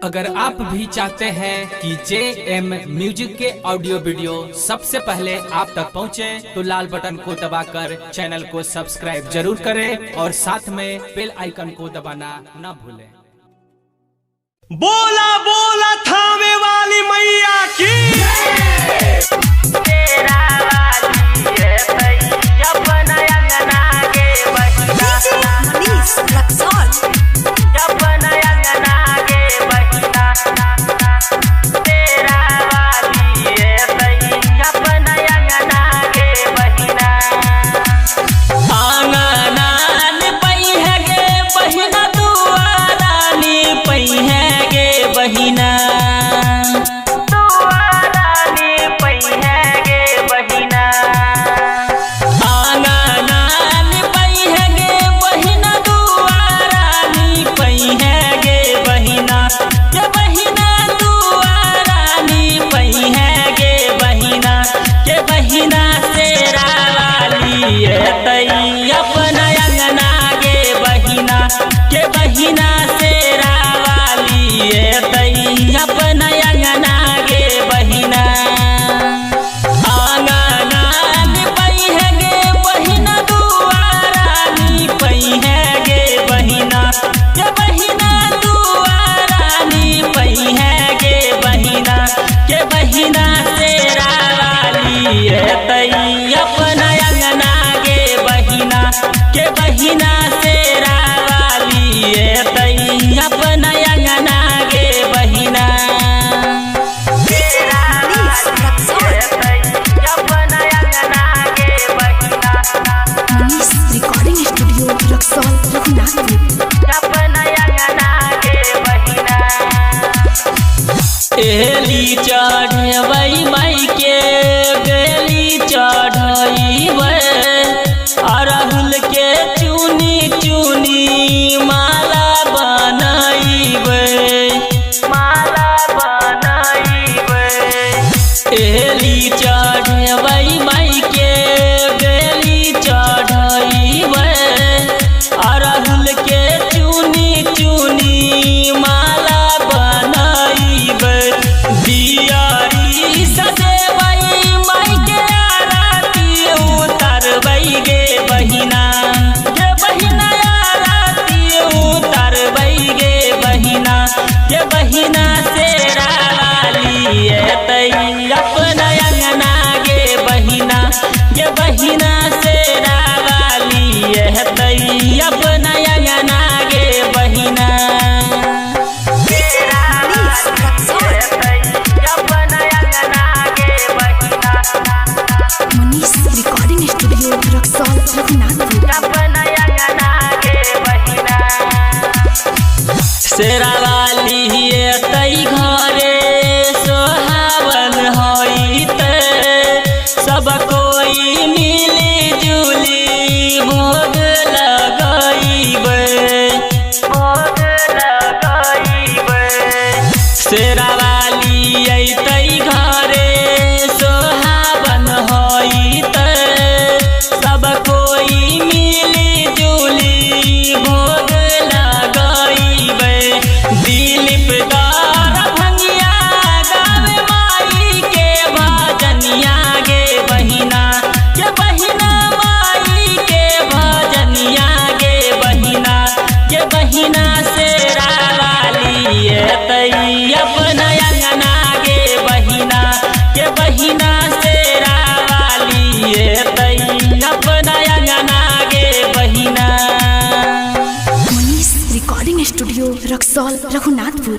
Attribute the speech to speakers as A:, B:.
A: अगर आप भी चाहते हैं कि JM म्यूजिक के ऑडियो वीडियो सबसे पहले आप तक पहुंचे, तो लाल बटन को दबाकर चैनल को सब्सक्राइब जरूर करें और साथ में बेल आइकन को दबाना न भूलें।
B: बोला बोला थामे वाली मैया की
C: एली चढ़बई माई के बेली चढ़इबै, अरहुल के चुनी चुनी माला बनइबै, एली चढ़बई माई के बेली चढ़इबै, अरहुल के चुनी चुनी माला बनइबै, दियारी सजेबै माई के आरती उतारबै गे बहिना, गे बहिना आरती उतारबै गे बहिना, गे बहिना शेरा वाली एतै अपना अंगना गे बहिना, गे बहिना शेरा वाली एतै अपना अंगना गे बहिना। शेरा वाली एतै घरे सोहावन होइतै, सब कोई मिली जुली भोग लगइबै, शेरा वाली अइतै घरे सोहावन होइतै, सब कोई मिली जुली भोग लगइबै, दिलीप दार भंगिया गावे माई के भजनिया गे बहिना, गे बहिना माई के भजनिया गे बहिना, गे बहिना शेरा वाली एतै अपना अंगना गे बहिना, गे बहिना शेरा वाली एतै अपना अंगना गे बहिना।
D: Manish recording studio Raxaul Raghunathpur.